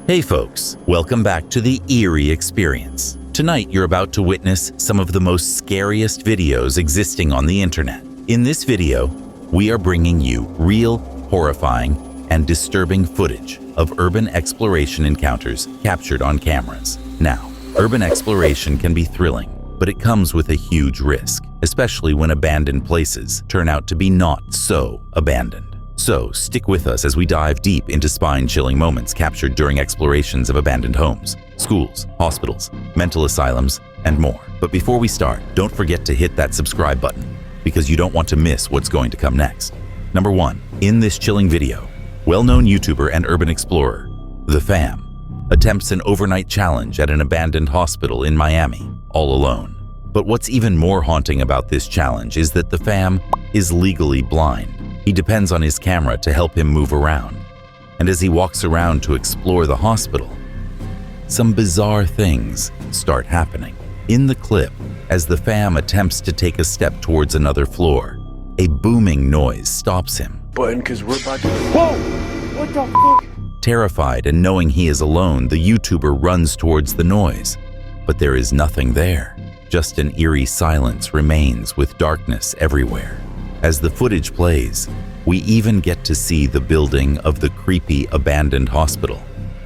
Hey folks, welcome back to the Eerie experience. Tonight you're about to witness some of the most scariest videos existing on the internet. In this video, we are bringing you real, horrifying, and disturbing footage of urban exploration encounters captured on cameras. Now, urban exploration can be thrilling, but it comes with a huge risk, especially when abandoned places turn out to be not so abandoned. So stick with us as we dive deep into spine-chilling moments captured during explorations of abandoned homes, schools, hospitals, mental asylums, and more. But before we start, don't forget to hit that subscribe button because you don't want to miss what's going to come next. Number 1. In this chilling video, well-known YouTuber and urban explorer, The Fam, attempts an overnight challenge at an abandoned hospital in Miami, all alone. But what's even more haunting about this challenge is that The Fam is legally blind. He depends on his camera to help him move around. And as he walks around to explore the hospital, some bizarre things start happening. In the clip, as The Fam attempts to take a step towards another floor, a booming noise stops him. Button, because we're about to... Whoa! What the fuck? Terrified and knowing he is alone, the YouTuber runs towards the noise. But there is nothing there. Just an eerie silence remains with darkness everywhere. As the footage plays, we even get to see the building of the creepy abandoned hospital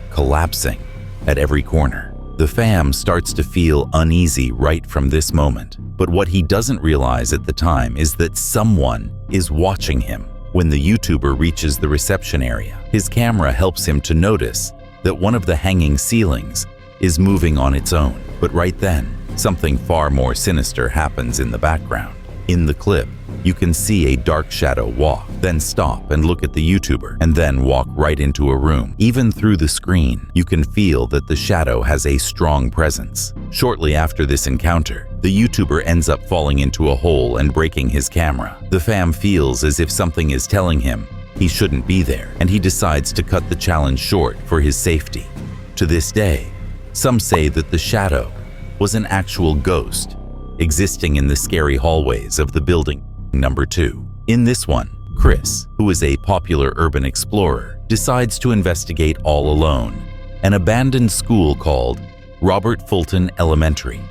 collapsing at every corner. The Fam starts to feel uneasy right from this moment, but what he doesn't realize at the time is that someone is watching him. When the YouTuber reaches the reception area, his camera helps him to notice that one of the hanging ceilings is moving on its own. But right then, something far more sinister happens in the background. In the clip, you can see a dark shadow walk, then stop and look at the YouTuber, and then walk right into a room. Even through the screen, you can feel that the shadow has a strong presence. Shortly after this encounter, the YouTuber ends up falling into a hole and breaking his camera. The Fam feels as if something is telling him he shouldn't be there, and he decides to cut the challenge short for his safety. To this day, some say that the shadow was an actual ghost existing in the scary hallways of the building. Number 2. In this one, Chris, who is a popular urban explorer, decides to investigate all alone an abandoned school called Robert Fulton Elementary,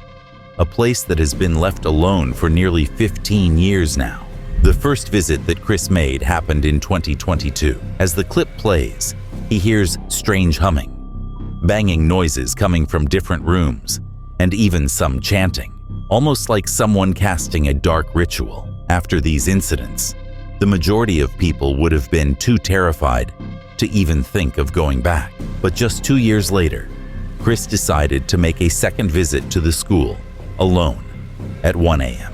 a place that has been left alone for nearly 15 years now. The first visit that Chris made happened in 2022. As the clip plays, he hears strange humming, banging noises coming from different rooms, and even some chanting, almost like someone casting a dark ritual. After these incidents, the majority of people would have been too terrified to even think of going back. But just 2 years later, Chris decided to make a second visit to the school, alone, at 1 a.m.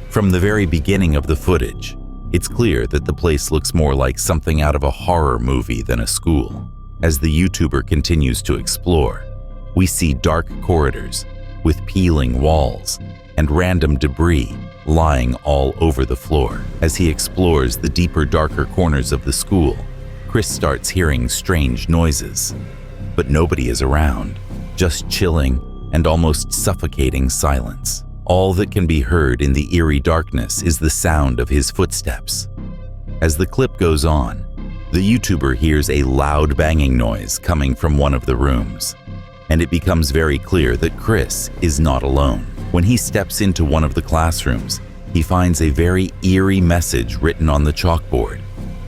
From the very beginning of the footage, it's clear that the place looks more like something out of a horror movie than a school. As the YouTuber continues to explore, we see dark corridors with peeling walls and random debris lying all over the floor. As he explores the deeper, darker corners of the school, Chris starts hearing strange noises. But nobody is around, just chilling and almost suffocating silence. All that can be heard in the eerie darkness is the sound of his footsteps. As the clip goes on, the YouTuber hears a loud banging noise coming from one of the rooms, and it becomes very clear that Chris is not alone. When he steps into one of the classrooms, he finds a very eerie message written on the chalkboard,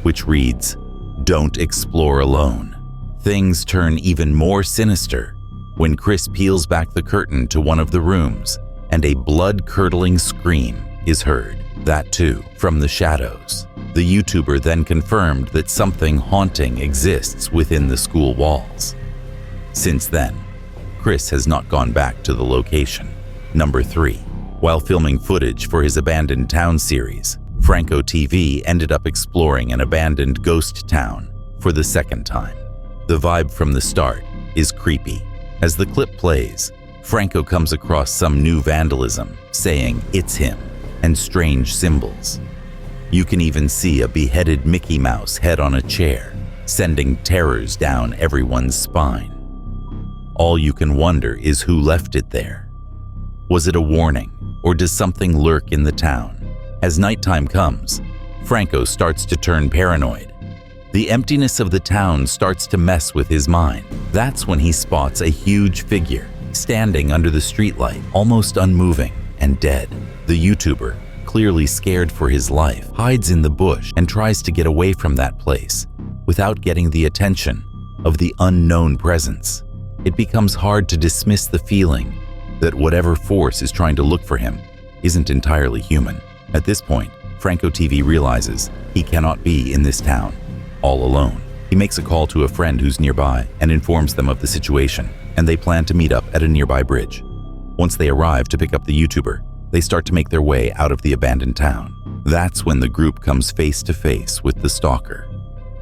which reads, "Don't explore alone." Things turn even more sinister when Chris peels back the curtain to one of the rooms and a blood-curdling scream is heard, that too from the shadows. The YouTuber then confirmed that something haunting exists within the school walls. Since then, Chris has not gone back to the location. Number 3. While filming footage for his Abandoned Town series, Franco TV ended up exploring an abandoned ghost town for the second time. The vibe from the start is creepy. As the clip plays, Franco comes across some new vandalism, saying it's him, and strange symbols. You can even see a beheaded Mickey Mouse head on a chair, sending terrors down everyone's spine. All you can wonder is who left it there. Was it a warning, or does something lurk in the town? As nighttime comes, Franco starts to turn paranoid The emptiness of the town starts to mess with his mind. That's when he spots a huge figure standing under the streetlight, almost unmoving and dead. The YouTuber, clearly scared for his life, hides in the bush and tries to get away from that place without getting the attention of the unknown presence. It becomes hard to dismiss the feeling that whatever force is trying to look for him isn't entirely human. At this point, Franco TV realizes he cannot be in this town all alone. He makes a call to a friend who's nearby and informs them of the situation, and they plan to meet up at a nearby bridge. Once they arrive to pick up the YouTuber, they start to make their way out of the abandoned town. That's when the group comes face to face with the stalker,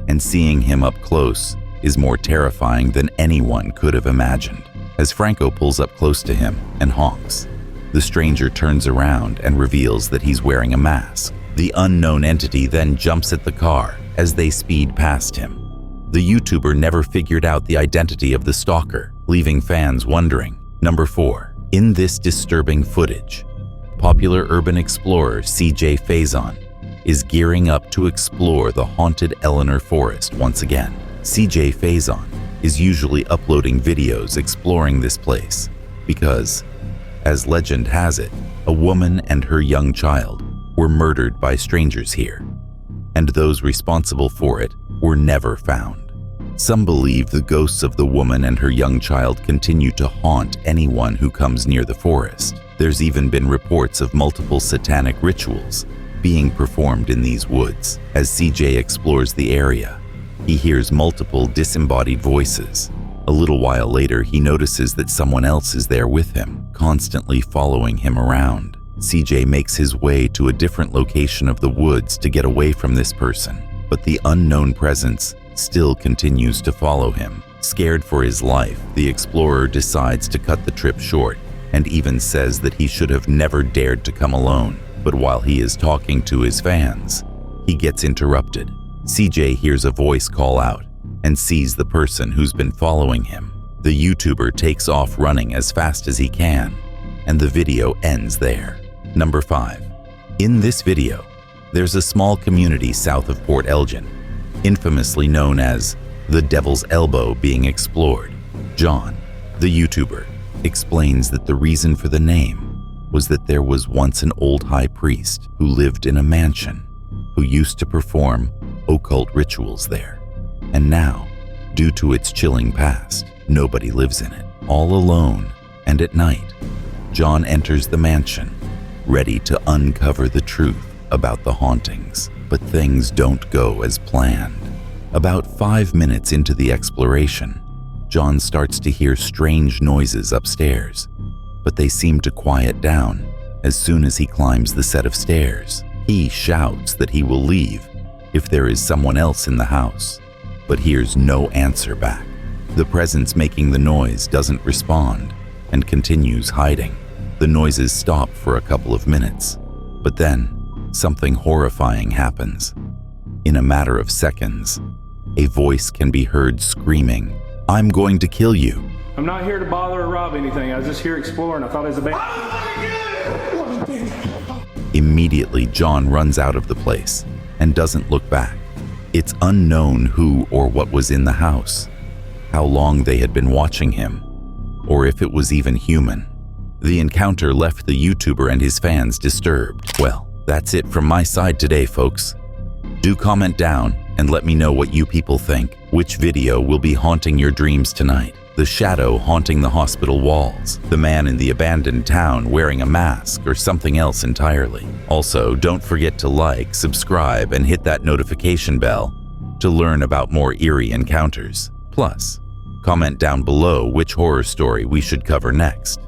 and seeing him up close is more terrifying than anyone could have imagined. As Franco pulls up close to him and honks, the stranger turns around and reveals that he's wearing a mask. The unknown entity then jumps at the car as they speed past him. The YouTuber never figured out the identity of the stalker, leaving fans wondering. Number 4. In this disturbing footage, popular urban explorer CJ Faison is gearing up to explore the haunted Eleanor Forest once again. CJ Faison is usually uploading videos exploring this place because, as legend has it, a woman and her young child were murdered by strangers here, and those responsible for it were never found. Some believe the ghosts of the woman and her young child continue to haunt anyone who comes near the forest. There's even been reports of multiple satanic rituals being performed in these woods. As CJ explores the area, he hears multiple disembodied voices. A little while later, he notices that someone else is there with him, constantly following him around. CJ makes his way to a different location of the woods to get away from this person, but the unknown presence still continues to follow him. Scared for his life, the explorer decides to cut the trip short and even says that he should have never dared to come alone. But while he is talking to his fans, he gets interrupted. CJ hears a voice call out and sees the person who's been following him. The YouTuber takes off running as fast as he can, and the video ends there. Number 5. In this video, there's a small community south of Port Elgin, infamously known as the Devil's Elbow, being explored. John, the YouTuber, explains that the reason for the name was that there was once an old high priest who lived in a mansion who used to perform occult rituals there. And now, due to its chilling past, nobody lives in it. All alone and at night, John enters the mansion, ready to uncover the truth about the hauntings. But things don't go as planned. About 5 minutes into the exploration, John starts to hear strange noises upstairs, but they seem to quiet down as soon as he climbs the set of stairs. He shouts that he will leave if there is someone else in the house, but hears no answer back. The presence making the noise doesn't respond and continues hiding. The noises stop for a couple of minutes, but then something horrifying happens. In a matter of seconds, a voice can be heard screaming, "I'm going to kill you." I'm not here to bother or rob anything. I was just here exploring. I thought it was a band. Immediately, John runs out of the place and doesn't look back. It's unknown who or what was in the house, how long they had been watching him, or if it was even human. The encounter left the YouTuber and his fans disturbed. Well, that's it from my side today, folks. Do comment down and let me know what you people think. Which video will be haunting your dreams tonight? The shadow haunting the hospital walls, the man in the abandoned town wearing a mask, or something else entirely? Also, don't forget to like, subscribe, and hit that notification bell to learn about more eerie encounters. Plus, comment down below which horror story we should cover next.